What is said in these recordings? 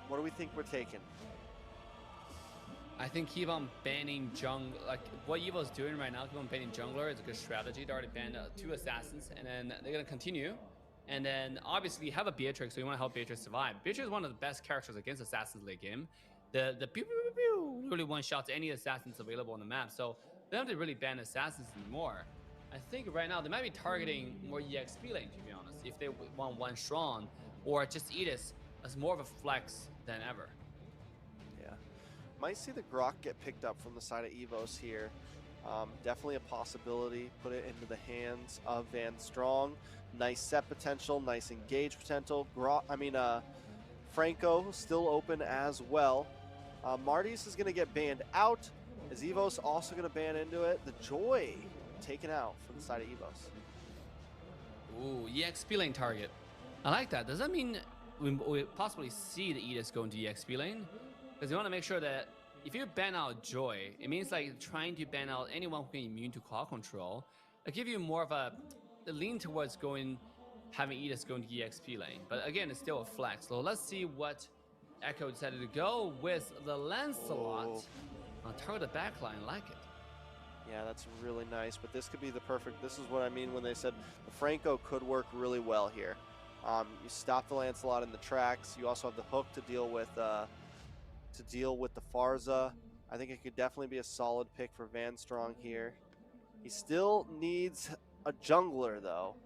What do we think we're taking? I think keep on banning like what Evo's doing right now, keep on banning jungler is a good strategy. They already banned 2 assassins, and then they're gonna continue. And then obviously you have a Beatrix, so you want to help Beatrix survive. Beatrix is one of the best characters against assassins late game. The pew, pew, pew, pew really one shots any assassins available on the map, so they don't have to really ban assassins anymore. I think right now they might be targeting more EXP lane, to be honest, if they want one strong, or just Edis as more of a flex than ever. Yeah. Might see the Grok get picked up from the side of Evos here. Definitely a possibility. Put it into the hands of Van Strong. Nice set potential, nice engage potential. Franco still open as well. Marty's is going to get banned out. Is Evos also going to ban into it? The Joy taken out from the side of Evos. Ooh, EXP lane target. I like that. Does that mean we possibly see the Edis go into EXP lane? Because you want to make sure that if you ban out Joy, it means like trying to ban out anyone who can immune to claw control. It give you more of a lean towards having Edis go into EXP lane. But again, it's still a flex. So let's see what Echo decided to go with the Lancelot on target the backline. Like it. Yeah, that's really nice. But this could be the perfect. This is what I mean when they said the Franco could work really well here. You stop the Lancelot in the tracks. You also have the hook to deal with the Farza. I think it could definitely be a solid pick for Van Strong here. He still needs a jungler though.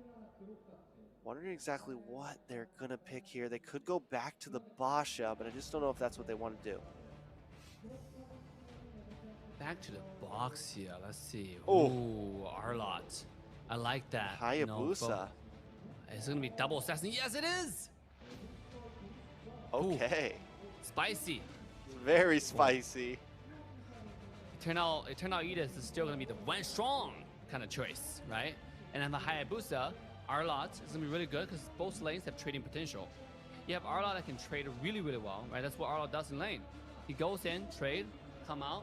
Wondering exactly what they're gonna pick here. They could go back to the Basha, but I just don't know if that's what they want to do. Back to the box here. Let's see. Oh, Ooh, Arlott. I like that. Hayabusa. Is it gonna be double assassin? Yes, it is. Okay. Ooh, spicy. Very spicy. It turned out Edis is still gonna be the one strong kind of choice, right? And then the Hayabusa, Arlott is gonna be really good because both lanes have trading potential. You have Arlott that can trade really, really well, right? That's what Arlott does in lane. He goes in, trade, come out,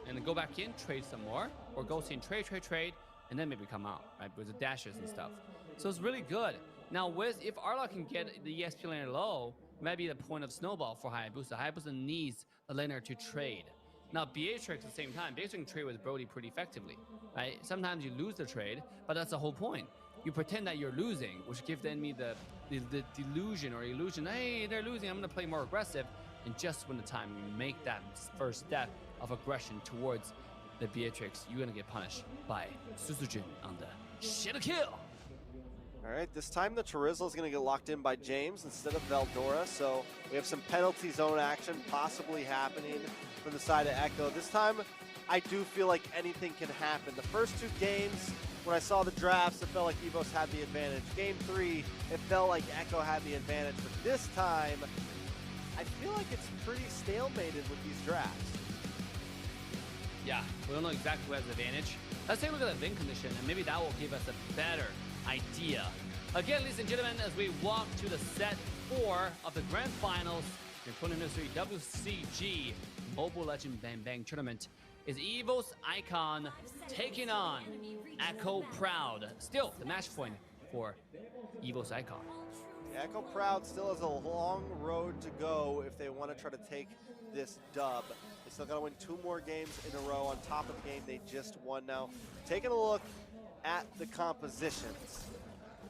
and then go back in, trade some more, or goes in, trade, and then maybe come out, right? With the dashes and stuff. So it's really good. Now, if Arlott can get the EXP laner low, it might be the point of snowball for Hayabusa. Hayabusa needs a laner to trade. Now, Beatrix at the same time, Beatrix can trade with Brody pretty effectively, right? Sometimes you lose the trade, but that's the whole point. You pretend that you're losing, which gives the enemy the delusion or illusion, hey, they're losing, I'm gonna play more aggressive. And just when the time you make that first step of aggression towards the Beatrix, you're gonna get punished by Susujin on the shit kill. All right, this time the Terizla is going to get locked in by James instead of Veldora, so we have some penalty zone action possibly happening from the side of Echo. This time, I do feel like anything can happen. The first 2 games, when I saw the drafts, it felt like Evos had the advantage. Game 3, it felt like Echo had the advantage, but this time, I feel like it's pretty stalemated with these drafts. Yeah, we don't know exactly who has the advantage. Let's take a look at the win condition, and maybe that will give us a better idea. Again, ladies and gentlemen, as we walk to the set 4 of the grand finals, the 2023 WCG Mobile Legend Bang Bang Tournament is Evos Icon taking on Echo Proud. Still the match point for Evos Icon. Echo Proud still has a long road to go if they want to try to take this dub. They still got to win 2 more games in a row on top of the game they just won. Now, taking a look at the compositions,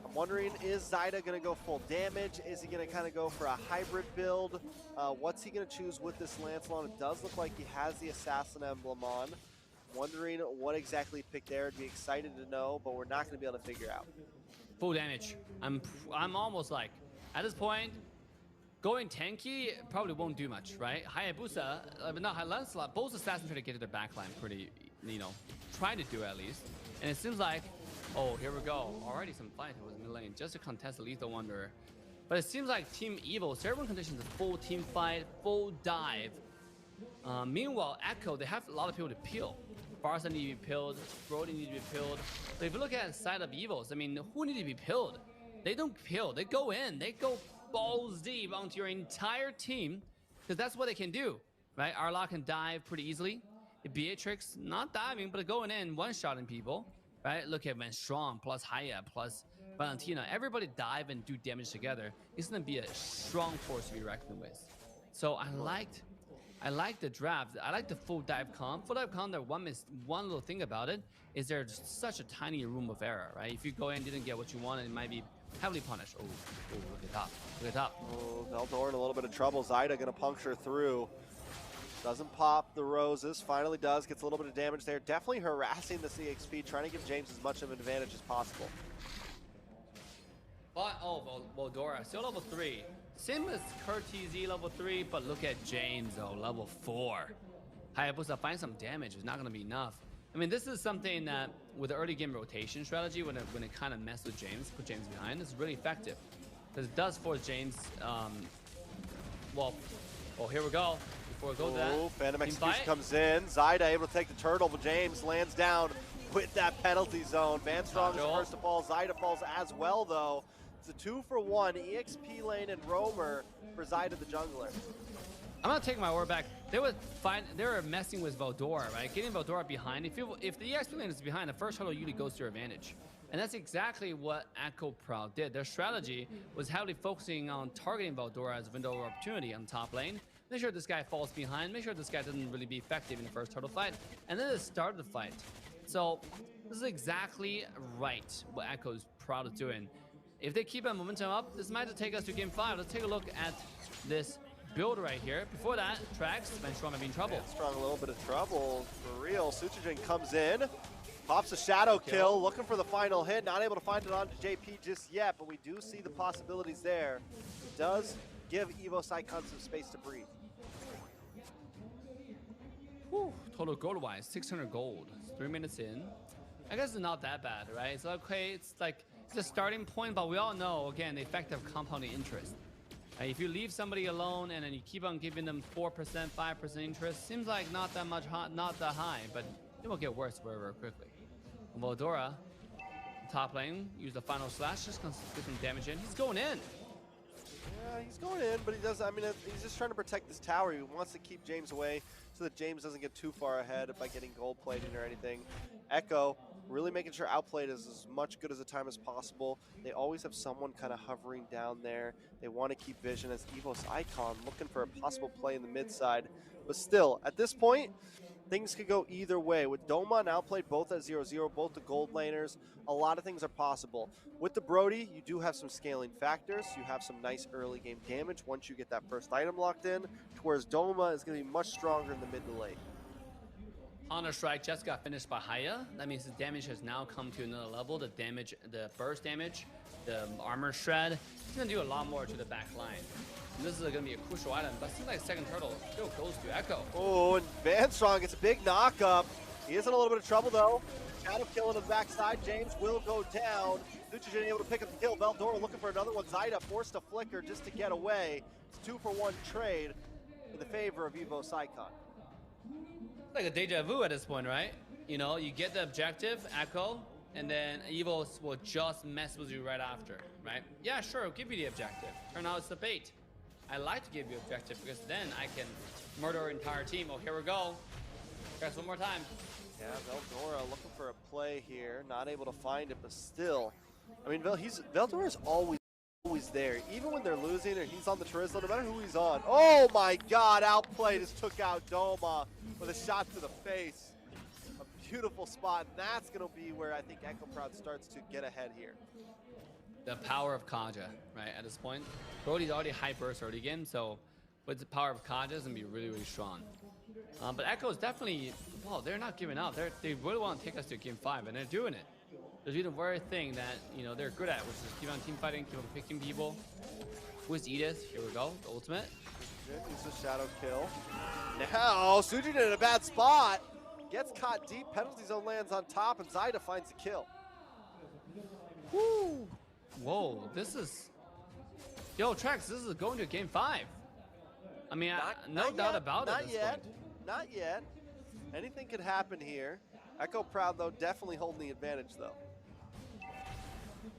I'm wondering, is Zyda going to go full damage? Is he going to kind of go for a hybrid build? What's he going to choose with this Lancelot? It does look like he has the Assassin emblem on. Wondering what exactly he picked there. I'd be excited to know, but we're not going to be able to figure out. Full damage. I'm almost like, at this point, going tanky probably won't do much, right? Hayabusa, but not Lancelot, both assassins try to get to their backline pretty, try to do at least. And it seems like, oh, here we go. Already some fighting with mid lane just to contest the Lethal Wonder. But it seems like Team Evos, everyone conditions a full team fight, full dive. Meanwhile, Echo, they have a lot of people to peel. Barca need to be peeled, Brody need to be peeled. But if you look at the side of Evos, I mean, who need to be peeled? They don't peel, they go in, they go balls deep onto your entire team, because that's what they can do, right? Arlott can dive pretty easily. Beatrix, not diving, but going in, one-shotting people, right? Look at Van Strong, plus Haya, plus Valentina. Everybody dive and do damage together. It's going to be a strong force to be reckoned with. So I liked the draft. I like the full dive comp. Full dive comp, one little thing about it is there's such a tiny room of error, right? If you go in and didn't get what you wanted, it might be heavily punished. Oh, look at top. Look at top. Oh, Veldor in a little bit of trouble. Zyda gonna puncture through. Doesn't pop the roses, finally does, gets a little bit of damage there. Definitely harassing the CXP, trying to give James as much of an advantage as possible. But, oh, Voldora, still level 3. Same as KurtZ level 3, but look at James, though, level 4. Hayabusa finds some damage, it's not going to be enough. I mean, this is something that, with the early game rotation strategy, when it kind of messes with James, put James behind, it's really effective. Because it does force James, well, here we go. Before we go to that, Phantom Execution comes in. Zyda able to take the turtle, but James lands down with that penalty zone. Van Strong is the first to fall. Zyda falls as well, though. It's a 2-for-1 EXP lane and roamer for Zyda the jungler. I'm gonna take my word back. They were messing with Veldora, right? Getting Veldora behind. If the EXP lane is behind, the first hurdle usually goes to your advantage. And that's exactly what Echo Proud did. Their strategy was heavily focusing on targeting Veldora as a window of opportunity on top lane. Make sure this guy falls behind. Make sure this guy doesn't really be effective in the first turtle fight. And then it started the fight. So this is exactly right what Echo Proud is doing. If they keep that momentum up, this might take us to game 5. Let's take a look at this build right here. Before that, Trax, Van Strong might be in trouble. Van Strong a little bit of trouble for real. Suchijin comes in, pops a shadow kill, looking for the final hit. Not able to find it onto JP just yet, but we do see the possibilities there. It does give Evos Icon some space to breathe. Whew, total gold-wise, 600 gold. It's 3 minutes in. I guess it's not that bad, right? It's okay. It's like it's a starting point, but we all know, again, the effect of compounding interest. If you leave somebody alone and then you keep on giving them 4%, 5% interest, seems like not that much, not that high, but it will get worse very, very quickly. Voldora, top lane, use the final slash, just gonna get some damage in. He's going in. Yeah, he's going in, but he does. I mean, he's just trying to protect this tower. He wants to keep James away so that James doesn't get too far ahead by getting gold plating or anything. Echo really making sure outplayed is as much good as a time as possible. They always have someone kind of hovering down there. They want to keep vision as Evos Icon looking for a possible play in the mid side. But still, at this point, things could go either way. With Doma and outplayed both at 0-0, both the gold laners, a lot of things are possible. With the Brody, you do have some scaling factors. You have some nice early game damage once you get that first item locked in, whereas Doma is going to be much stronger in the mid to late. Counter-Strike just got finished by Haya. That means the damage has now come to another level. The damage, the burst damage, the armor shred, it's going to do a lot more to the back line. And this is going to be a crucial item, but it seems like second turtle still goes to Echo. Oh, and Van Strong gets a big knock-up. He is in a little bit of trouble, though. Shadow kill on the backside. James will go down. Suchijin able to pick up the kill. Veldora looking for another one. Zyda forced to flicker just to get away. It's 2-for-1 trade in the favor of Evos Icon. Like a deja vu at this point, right? You know, you get the objective, Echo, and then Evos will just mess with you right after, right? Yeah, sure, I'll give you the objective. Turn out it's the bait. I like to give you objective because then I can murder our entire team. Oh, here we go. Guys, one more time. Yeah, Veldora looking for a play here. Not able to find it, but still. I mean, Veldora's always there. Even when they're losing or he's on the Charizla, no matter who he's on. Oh my god, outplay just took out Doma with a shot to the face. A beautiful spot, and that's going to be where I think Echo Proud starts to get ahead here. The power of Kaja, right, at this point. Brody's already high burst early game, so with the power of Kaja, it's going to be really, really strong. But Echo is definitely, well, they're not giving up. They really want to take us to game 5, and they're doing it. They're doing the very thing that, you know, they're good at, which is keep on team fighting, keep on picking people. Who's Edith? Here we go, the ultimate. He's a shadow kill. Now, Suchijin in a bad spot. Gets caught deep, penalty zone lands on top, and Zyda finds the kill. Woo! Whoa, this is... Yo, Trax, this is going to game 5. I mean, no doubt about it. Not yet. Not yet. Anything could happen here. Echo Proud, though, definitely holding the advantage, though.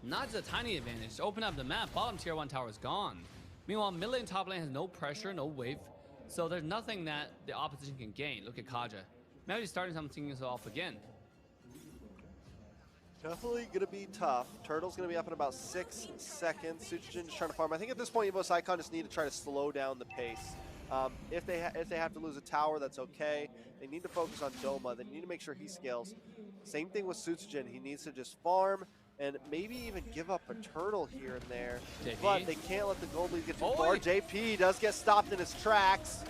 Not just a tiny advantage. Open up the map, bottom tier 1 tower is gone. Meanwhile, mid lane, top lane has no pressure, no wave. So there's nothing that the opposition can gain. Look at Kaja. Maybe starting something off again. Definitely going to be tough. Turtle's going to be up in about 6 seconds. Suchijin just trying to farm. I think at this point, Evos Icon just need to try to slow down the pace. If they have to lose a tower, that's okay. They need to focus on Doma. They need to make sure he scales. Same thing with Sutsujin. He needs to just farm and maybe even give up a turtle here and there. JP. But they can't let the gold lead get too Oi. far. JP does get stopped in his tracks.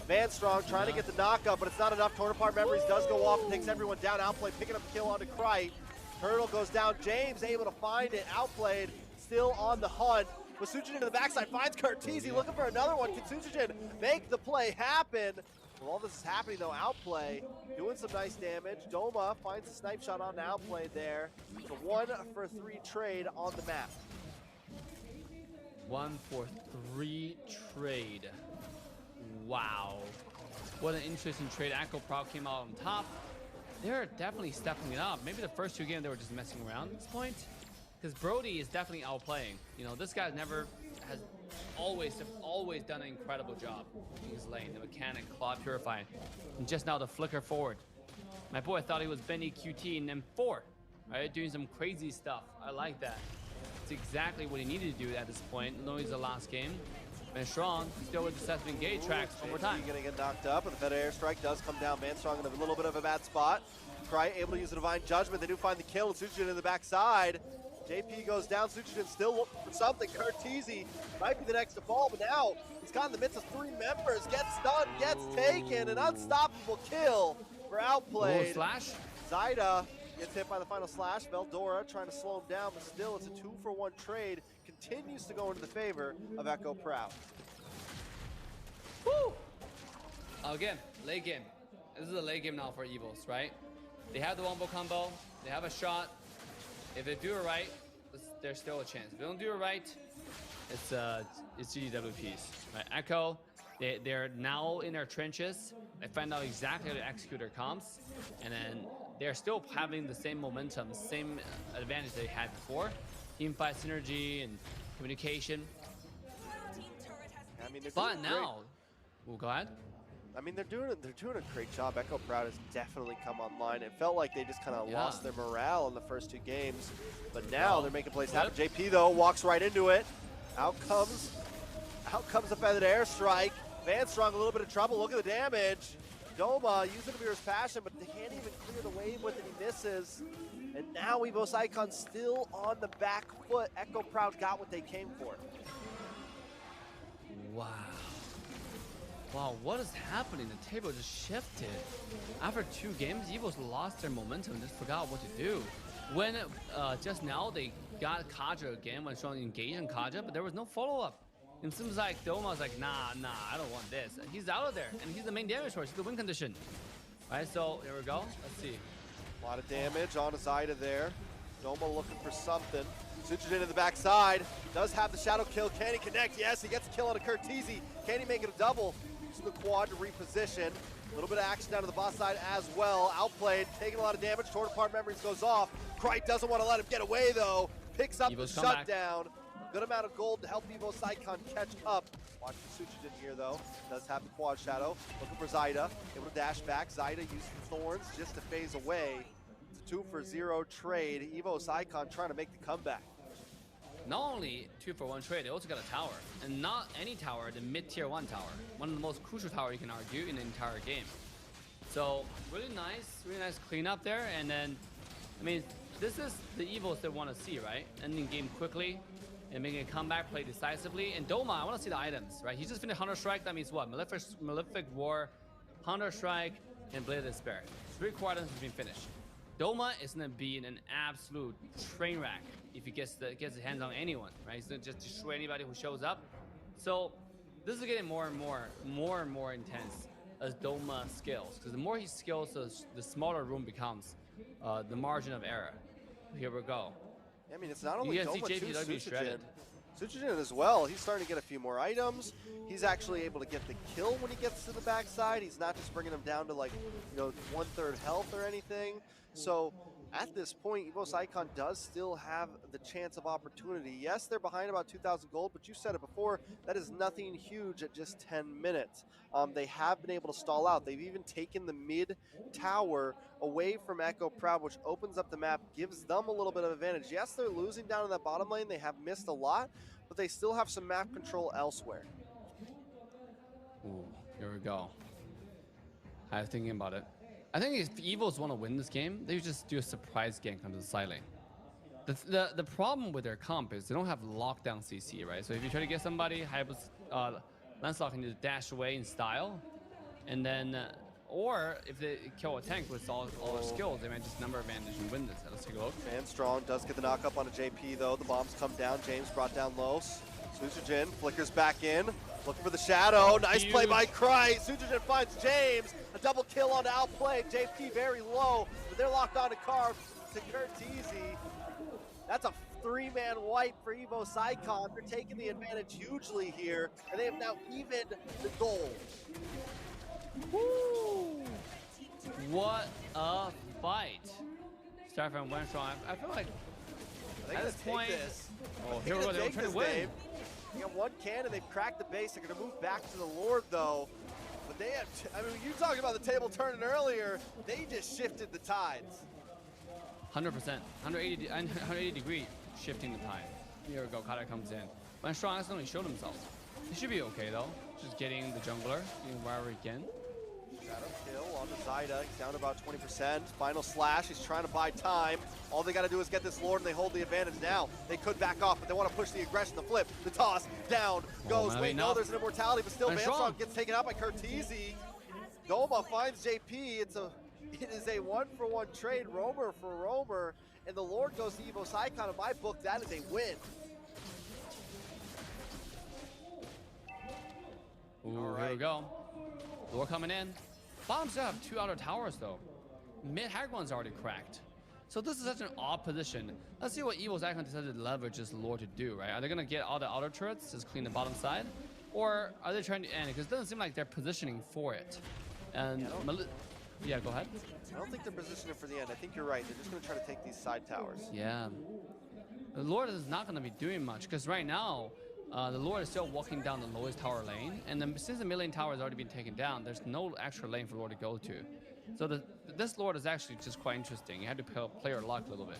Van Strong trying to get the knockup, but it's not enough. Torn apart memories does go off and takes everyone down. Outplay picking up the kill onto Krite. Turtle goes down. James able to find it. Outplayed. Still on the hunt. With Sutsujin to the backside, finds Kurtizi looking for another one. Can Sutsujin make the play happen? While all this is happening though, Outplay doing some nice damage. Doma finds a snipe shot on Outplay there. It's a 1-for-3 trade on the map. 1-for-3 trade. Wow. What an interesting trade. Echo Proud came out on top. They're definitely stepping it up. Maybe the first two games they were just messing around at this point. Because Brody is definitely outplaying. You know, this guy has always done an incredible job in his lane. The mechanic, Claw Purify. And just now the flicker forward. My boy thought he was Benny QT in M4. Right, doing some crazy stuff. I like that. It's exactly what he needed to do at this point. Knowing it's the last game. Van Strong still with the set of engage tracks one more time. Gonna get knocked up, and the Fed airstrike does come down. Van Strong in a little bit of a bad spot. Krite able to use the Divine Judgment. They do find the kill, and Sutsujin in the backside. JP goes down. Sutsujin still looking for something. Kurtizi might be the next to fall, but now he's got in the midst of 3 members. Gets stunned, gets taken. An unstoppable kill for Outplayed. Ooh, slash. Zaida gets hit by the final slash. Veldora trying to slow him down, but still it's a 2-for-1 trade. Continues to go into the favor of Echo Proud. Woo! Again, late game. This is a late game now for Evos, right? They have the wombo combo. They have a shot. If they do it right, there's still a chance. If they don't do it right, it's GGWPs. Right? Echo, they're now in their trenches. They find out exactly how to execute their comps, and then they're still having the same momentum, same advantage they had before. Team fight synergy and communication. I mean, but now, we'll go ahead. I mean, they're doing a great job. Echo Proud has definitely come online. It felt like they just kind of lost their morale in the first 2 games, but now they're making plays happen. JP though walks right into it. Out comes the feathered airstrike. Van Strong a little bit of trouble. Look at the damage. Doma using Amir's passion, but they can't even clear the wave with it. He misses. And now Evos Icon still on the back foot. Echo Proud got what they came for. Wow. Wow, what is happening? The table just shifted. After 2 games, Evos lost their momentum and just forgot what to do. When just now they got Kaja again when showing engage in Kaja, but there was no follow-up. It seems like Doma was like, nah, I don't want this. And he's out of there, and he's the main damage source. He's the win condition. All right, so here we go. Let's see. A lot of damage on Zaida there. Doma looking for something. Sutsujin in the backside. Does have the shadow kill. Can he connect? Yes, he gets a kill on a Kurtizi. Can he make it a double? Using the quad to reposition. A little bit of action down to the boss side as well. Outplayed, taking a lot of damage. Torn apart memories goes off. Krite doesn't want to let him get away though. Picks up the shutdown. Good amount of gold to help Evos Icon catch up. Watch the Sutsujin here though. Does have the quad shadow. Looking for Zaida. Able to dash back. Zaida using thorns just to phase away. It's a 2-for-0 trade. Evos Icon trying to make the comeback. Not only 2-for-1 trade, they also got a tower. And not any tower, the mid-tier 1 tower. One of the most crucial tower you can argue in the entire game. So really nice cleanup there. And then, I mean, this is the Evos they want to see, right? Ending game quickly and making a comeback, play decisively. And Doma, I want to see the items, right? He just finished Hunter Strike. That means what? Malefic War, Hunter Strike, and Blade of Despair. 3 core items have been finished. Doma is going to be in an absolute train wreck if he gets his hands on anyone, right? He's going to just destroy anybody who shows up. So this is getting more and more intense as Doma scales. Because the more he scales, the smaller room becomes the margin of error. Here we go. I mean, it's not only Doma, too, Sutsujin. Sutsujin as well. He's starting to get a few more items. He's actually able to get the kill when he gets to the backside. He's not just bringing him down to, like, 1/3 health or anything. So at this point, Evos Icon does still have the chance of opportunity. Yes, they're behind about 2,000 gold, but you said it before, that is nothing huge at just 10 minutes. They have been able to stall out. They've even taken the mid tower away from Echo Proud, which opens up the map, gives them a little bit of advantage. Yes, they're losing down in that bottom lane. They have missed a lot, but they still have some map control elsewhere. Ooh, here we go. I was thinking about it. I think if Evos want to win this game, they just do a surprise gank onto the side lane. The problem with their comp is they don't have lockdown CC, right? So if you try to get somebody, Lancelot can just dash away in style, and then, or if they kill a tank with all their skills, they might just number advantage and win this. Let's take a look. Man Strong does get the knock up on a JP though. The bombs come down. James brought down low. Sujin flickers back in, looking for the shadow. Nice play by Cry. Sujin finds James. A double kill on Outplay. JP very low, but they're locked on to Carve to Kurteezy. That's a three-man wipe for Evos Icon. They're taking the advantage hugely here, and they have now evened the goal. Woo! What a fight! Start from one strong. I feel like at this point, oh, here we go. They're trying to win. They got one cannon. They've cracked the base. They're going to move back to the Lord though. But they have. I mean, you talking about the table turning earlier. They just shifted the tides. 100%, 180 degree shifting the tide. Here we go. Kata comes in. One strong accidentally showed themselves. He should be okay though. Just getting the jungler, getting wherever he can. Shadow kill on the Zyda. He's down to about 20%. Final slash. He's trying to buy time. All they got to do is get this Lord, and they hold the advantage now. They could back off, but they want to push the aggression, the flip, the toss, down, goes. Wait, no, there's an immortality, but still Vanstrong gets taken out by Kurteezy. Doma finds JP. It is a one-for-one trade, roamer for roamer, and the Lord goes to Evos Icon. In my book, that is a win. Ooh, all right. Here we go. Lord coming in. Bottom still have two outer towers though. Mid hag one's already cracked. So this is such an odd position. Let's see what Evos Icon decided to leverage this Lord to do, right? Are they gonna get all the outer turrets, just clean the bottom side? Or are they trying to end it? Because it doesn't seem like they're positioning for it. And yeah, go ahead. I don't think they're positioning for the end. I think you're right. They're just going to try to take these side towers. Yeah. The Lord is not going to be doing much because right now, the Lord is still walking down the lowest tower lane. And then since the mid lane tower has already been taken down, there's no extra lane for Lord to go to. So this Lord is actually just quite interesting. You have to play your luck a little bit.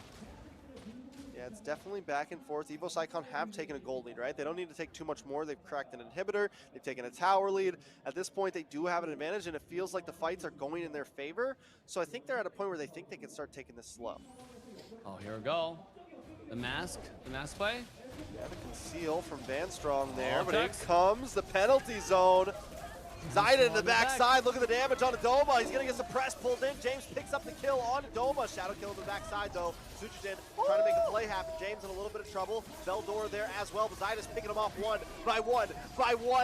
Yeah, it's definitely back and forth. Evos Icon have taken a gold lead, right? They don't need to take too much more. They've cracked an inhibitor. They've taken a tower lead. At this point, they do have an advantage, and it feels like the fights are going in their favor. So I think they're at a point where they think they can start taking this slow. Oh, here we go. The mask play. Yeah, the conceal from Vanstrong there, but in comes the penalty zone. Zyda in the backside, look at the damage on Doma. He's gonna get suppressed, pulled in. James picks up the kill on Doma. Shadow kill in the backside though. Sujin trying to make a play happen. James in a little bit of trouble. Veldora there as well. But Zyda's picking him off one by one.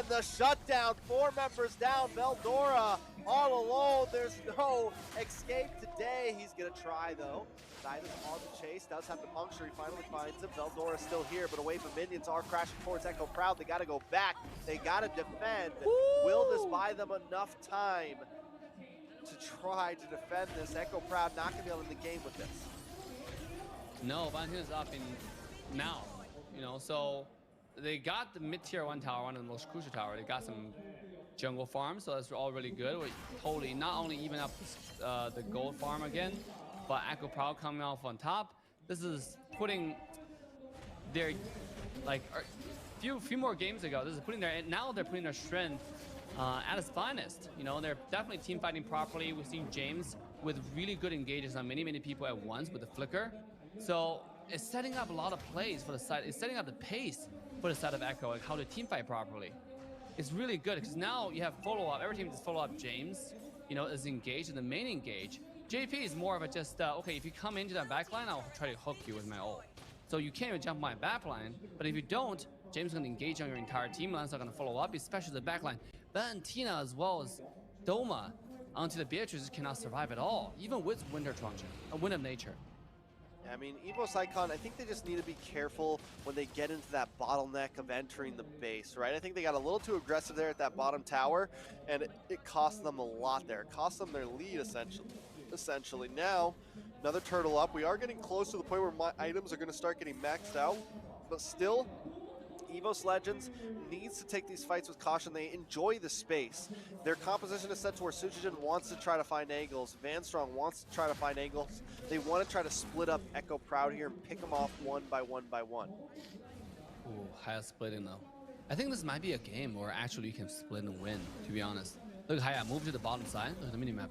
The shutdown, 4 members down. Veldora all alone. There's no escape today. He's gonna try though. Zyda's on the chase, does have the puncture, he finally finds him. Veldora's still here, but a wave of minions are crashing towards Echo Proud. They gotta go back, they gotta defend. Woo! Will this buy them enough time to try to defend this? Echo Proud not gonna be able to end the game with this. No, Valentine's up in now, you know, so they got the mid-tier 1 tower, one of the most crucial tower. They got some jungle farms, so that's all really good. We totally not only even up the gold farm again, but Echo Proud coming off on top. This is putting their, like, a few more games ago, this is putting their, now they're putting their strength at its finest. You know, they're definitely team fighting properly. We've seen James with really good engages on many people at once with the flicker. So it's setting up a lot of plays for the side. It's setting up the pace for the side of Echo, like how to team fight properly. It's really good because now you have follow-up. Every team just follow up James, you know, is engaged in the main engage. JP is more of a just, okay, if you come into that backline, I'll try to hook you with my ult. So you can't even jump my backline, but if you don't, James is going to engage on your entire team, and not going to follow up, especially the backline. Valentina as well as Doma onto the Beatrice cannot survive at all, even with Winter Truncheon, a Wind of Nature. I mean, Evos Icon, I think they just need to be careful when they get into that bottleneck of entering the base, right? I think they got a little too aggressive there at that bottom tower, and it cost them a lot there. It cost them their lead, essentially. Now, another turtle up. We are getting close to the point where my items are going to start getting maxed out, but still, Evos Legends needs to take these fights with caution. They enjoy the space. Their composition is set to where Sujin wants to try to find angles. Vanstrong wants to try to find angles. They want to try to split up Echo Proud here and pick them off one by one. Ooh, high splitting though. I think this might be a game where actually you can split and win, to be honest. Look, Haya, move to the bottom side. Look at the minimap.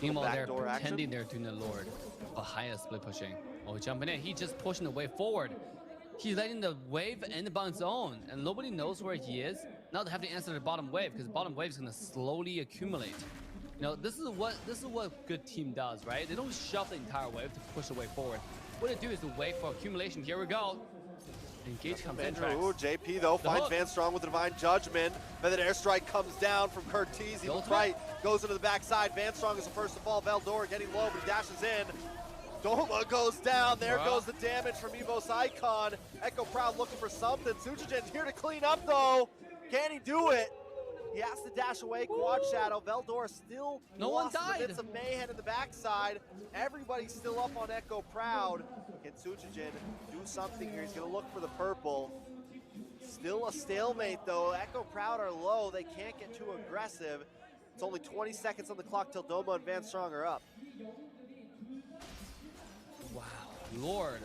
Meanwhile, they're pretending they're doing the Lord. But Haya split pushing. Oh, jumping in. He's just pushing the wave forward. He's letting the wave end up on its own. And nobody knows where he is. Now they have to answer the bottom wave, because the bottom wave is going to slowly accumulate. You know, this is what good team does, right? They don't shove the entire wave to push the wave forward. What they do is to wait for accumulation. Here we go. Engage comes in. Ooh, JP though finds Van Strong with the Divine Judgment. Feathered Airstrike comes down from Curtiz. Right, goes into the backside. Van Strong is the first to fall. Veldora getting low, but he dashes in. Doma goes down. There goes the damage from Evos Icon. Echo Proud looking for something. Suchigen's here to clean up though. Can he do it? He has to dash away. Quad Shadow. Veldora still lost the bits of mayhem in the backside. Everybody's still up on Echo Proud. Can Suchigen do something here? He's going to look for the purple. Still a stalemate though. Echo Proud are low. They can't get too aggressive. It's only 20 seconds on the clock till Doma and Van Strong are up. Wow, Lord.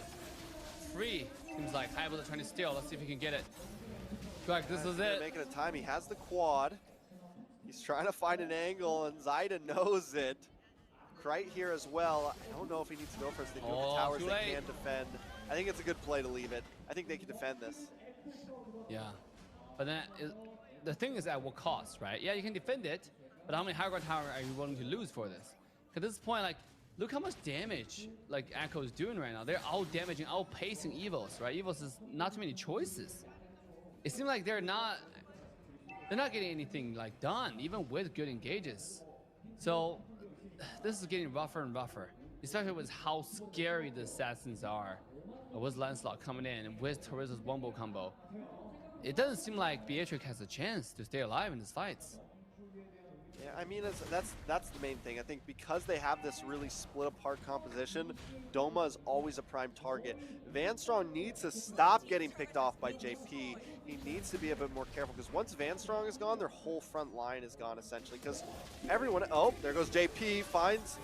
Free. Seems like Hybrids are trying to steal. Let's see if he can get it. Like, this is it. Making a time. He has the quad. He's trying to find an angle, and Zaida knows it. Right here as well. I don't know if he needs to go first. They do have the towers they can defend. I think it's a good play to leave it. I think they can defend this. Yeah. But then the thing is at what cost, right? Yeah, you can defend it, but how many high ground tower are you willing to lose for this? At this point, like, look how much damage like Echo is doing right now. They're out-damaging, out-pacing Evos, right? Evos is not too many choices. It seems like they're not getting anything like done, even with good engages. So this is getting rougher and rougher, especially with how scary the assassins are. With Lancelot coming in and with Teresa's Wombo combo, it doesn't seem like Beatrix has a chance to stay alive in these fights. Yeah, I mean, that's the main thing. I think because they have this really split apart composition, Doma is always a prime target. Van Strong needs to stop getting picked off by JP. He needs to be a bit more careful, because once Van Strong is gone, their whole front line is gone essentially. Because everyone, oh, there goes JP, finds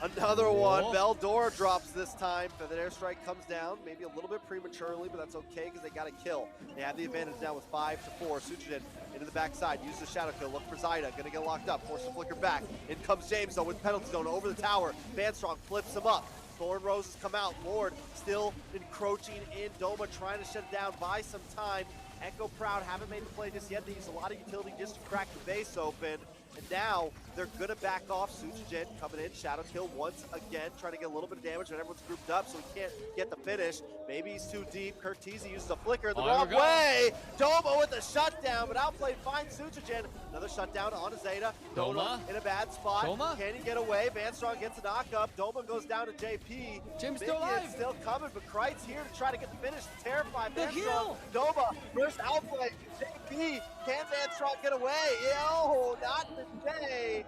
another one. Veldora drops this time. Feathered Airstrike comes down, maybe a little bit prematurely, but that's okay because they got a kill. They have the advantage now with 5 to 4. Suchigen into the backside, uses the shadow kill, look for Zaida, gonna get locked up, force the flicker back. In comes James though with penalty zone over the tower. Van Strong flips him up. Thorn Roses come out. Lord still encroaching in. Doma trying to shut it down, buy some time. Echo Proud haven't made the play just yet. They use a lot of utility just to crack the base open. And now they're gonna back off. Suchigen coming in, shadow kill once again, trying to get a little bit of damage when everyone's grouped up so he can't get the finish. Maybe he's too deep. Curtiz uses a flicker the wrong way. Doma with a shutdown, but outplayed finds Suchigen. Another shutdown onto Zeta. Doma in a bad spot. Can he get away? Van Strong gets a knock up. Doma goes down to JP. James still alive. Still coming, but Kreitz here to try to get the finish. Terrified Van Strong. Doma first outplay. JP, can Van Strong get away? Yo, not today.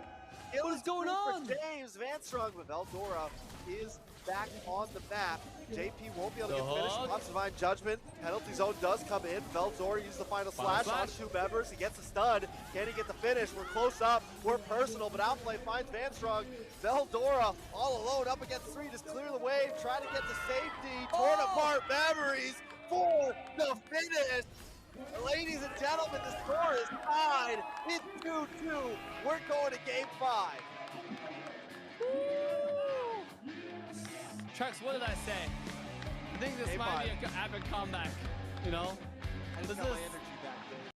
What is going on? James Van Strong, but Veldora is back on the map. JP won't be able to get finished. Pops Divine Judgment. Penalty zone does come in. Veldora uses the final slash on 2 members. He gets a stun. Can he get the finish? We're close up. We're personal, but outplay finds Van Strong. Veldora all alone up against 3. Just clear the wave. Try to get to safety. Torn apart memories for the finish. Ladies and gentlemen, the score is tied. It's 2-2. We're going to game 5. Trucks, what did I say? I think this might be an epic comeback, you know? I didn't tell my